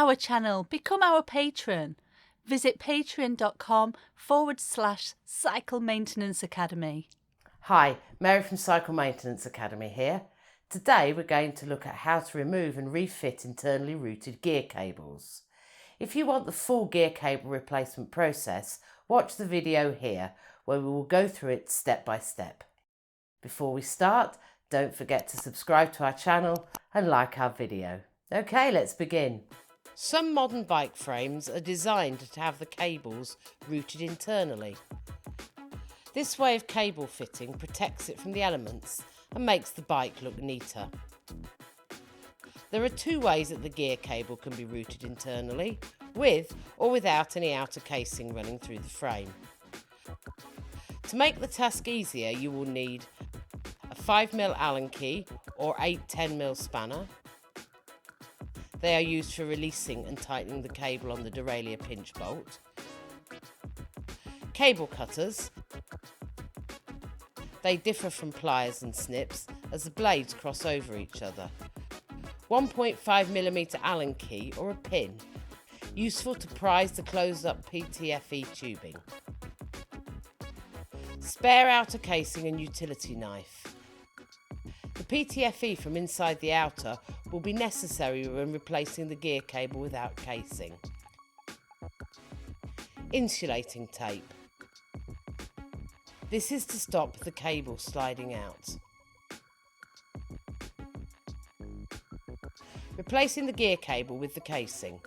our channel, become our patron. Visit patreon.com/Cycle Maintenance Academy. Hi, Mary from Cycle Maintenance Academy here. Today we're going to look at how to remove and refit internally routed gear cables. If you want the full gear cable replacement process, watch the video here where we will go through it step by step. Before we start, don't forget to subscribe to our channel and like our video. Okay, let's begin. Some modern bike frames are designed to have the cables routed internally. This way of cable fitting protects it from the elements and makes the bike look neater. There are two ways that the gear cable can be routed internally, with or without any outer casing running through the frame. To make the task easier, you will need a 5mm Allen key or 8-10mm spanner. They are used for releasing and tightening the cable on the derailleur pinch bolt. Cable cutters. They differ from pliers and snips as the blades cross over each other. 1.5mm Allen key or a pin, useful to prise the closed-up PTFE tubing. Spare outer casing and utility knife. The PTFE from inside the outer will be necessary when replacing the gear cable without casing. Insulating tape. This is to stop the cable sliding out. Replacing the gear cable with the casing.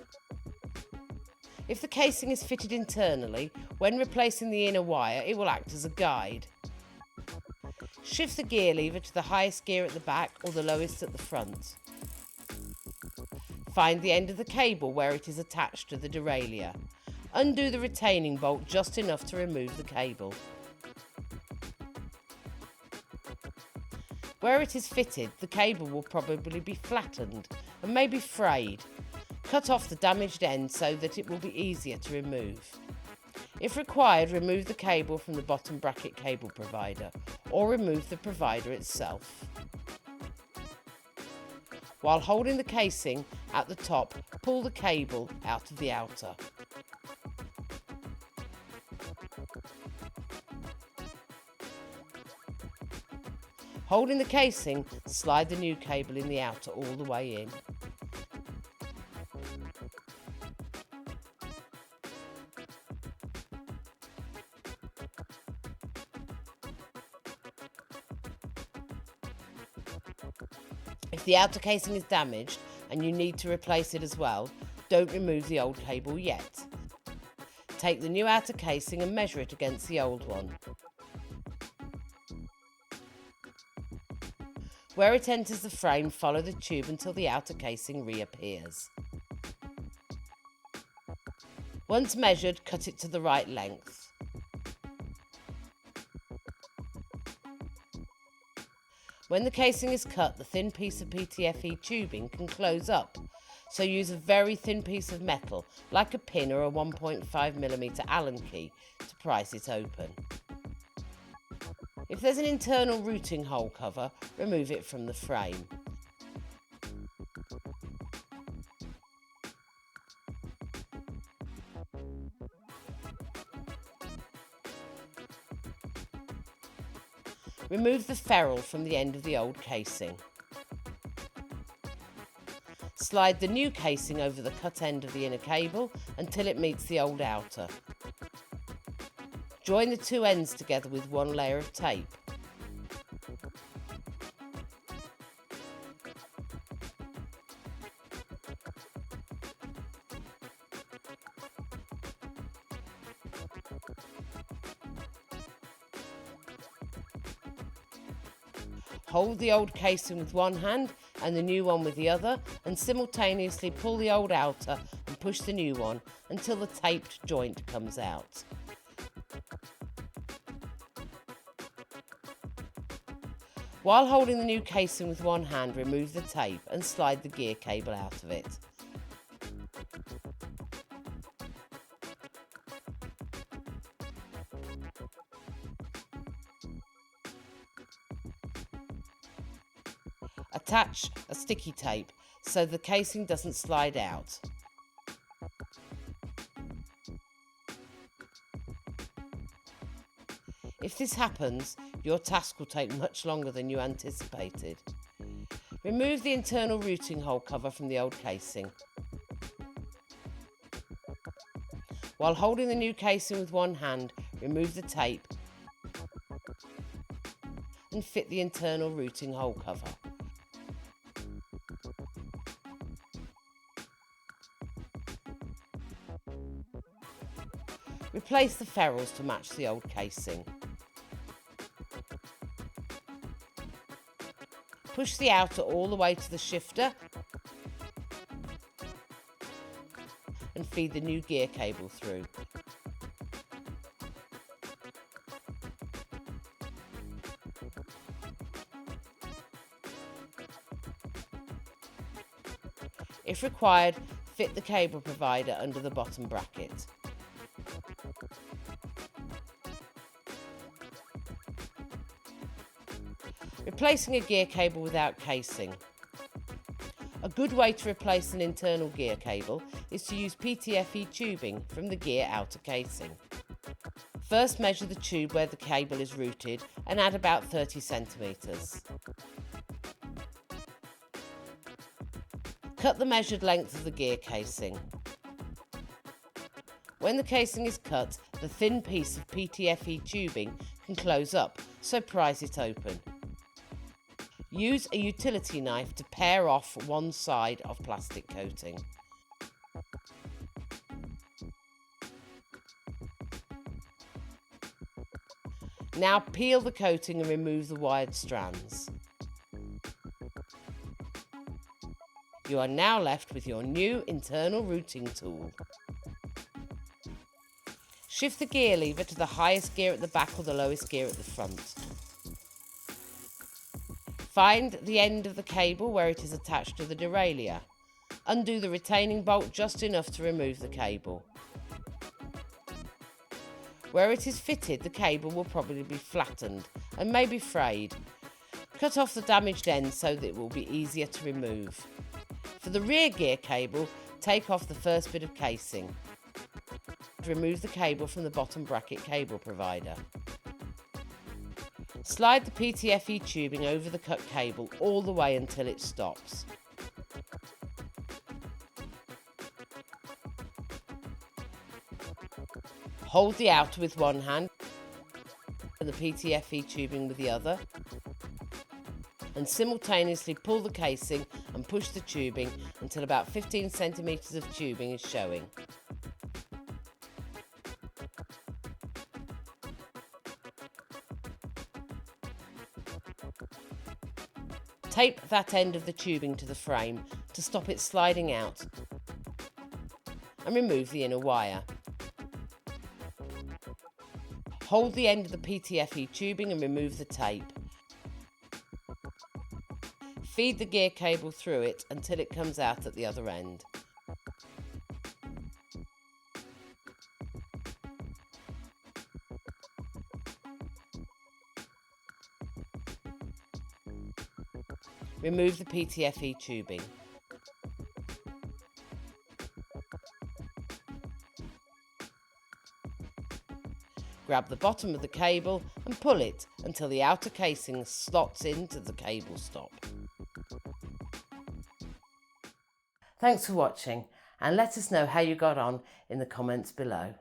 If the casing is fitted internally, when replacing the inner wire, it will act as a guide. Shift the gear lever to the highest gear at the back or the lowest at the front. Find the end of the cable where it is attached to the derailleur. Undo the retaining bolt just enough to remove the cable. Where it is fitted, the cable will probably be flattened and may be frayed. Cut off the damaged end so that it will be easier to remove. If required, remove the cable from the bottom bracket cable provider or remove the provider itself. While holding the casing at the top, pull the cable out of the outer. Holding the casing, slide the new cable in the outer all the way in. If the outer casing is damaged and you need to replace it as well, don't remove the old cable yet. Take the new outer casing and measure it against the old one. Where it enters the frame, follow the tube until the outer casing reappears. Once measured, cut it to the right length. When the casing is cut, the thin piece of PTFE tubing can close up, so use a very thin piece of metal, like a pin or a 1.5mm Allen key, to prise it open. If there's an internal routing hole cover, remove it from the frame. Remove the ferrule from the end of the old casing. Slide the new casing over the cut end of the inner cable until it meets the old outer. Join the two ends together with one layer of tape. Hold the old casing with one hand and the new one with the other, and simultaneously pull the old outer and push the new one until the taped joint comes out. While holding the new casing with one hand, remove the tape and slide the gear cable out of it. Attach a sticky tape so the casing doesn't slide out. If this happens, your task will take much longer than you anticipated. Remove the internal routing hole cover from the old casing. While holding the new casing with one hand, remove the tape and fit the internal routing hole cover. Replace the ferrules to match the old casing. Push the outer all the way to the shifter and feed the new gear cable through. If required, fit the cable provider under the bottom bracket. Replacing a gear cable without casing. A good way to replace an internal gear cable is to use PTFE tubing from the gear outer casing. First, measure the tube where the cable is routed and add about 30 centimetres. Cut the measured length of the gear casing. When the casing is cut, the thin piece of PTFE tubing can close up, so prise it open. Use a utility knife to pare off one side of plastic coating. Now peel the coating and remove the wired strands. You are now left with your new internal routing tool. Shift the gear lever to the highest gear at the back or the lowest gear at the front. Find the end of the cable where it is attached to the derailleur. Undo the retaining bolt just enough to remove the cable. Where it is fitted, the cable will probably be flattened and may be frayed. Cut off the damaged end so that it will be easier to remove. For the rear gear cable, take off the first bit of casing. Remove the cable from the bottom bracket cable provider. Slide the PTFE tubing over the cut cable all the way until it stops. Hold the outer with one hand and the PTFE tubing with the other, and simultaneously pull the casing and push the tubing until about 15 centimetres of tubing is showing. Tape that end of the tubing to the frame to stop it sliding out and remove the inner wire. Hold the end of the PTFE tubing and remove the tape. Feed the gear cable through it until it comes out at the other end. Remove the PTFE tubing. Grab the bottom of the cable and pull it until the outer casing slots into the cable stop. Thanks for watching, and let us know how you got on in the comments below.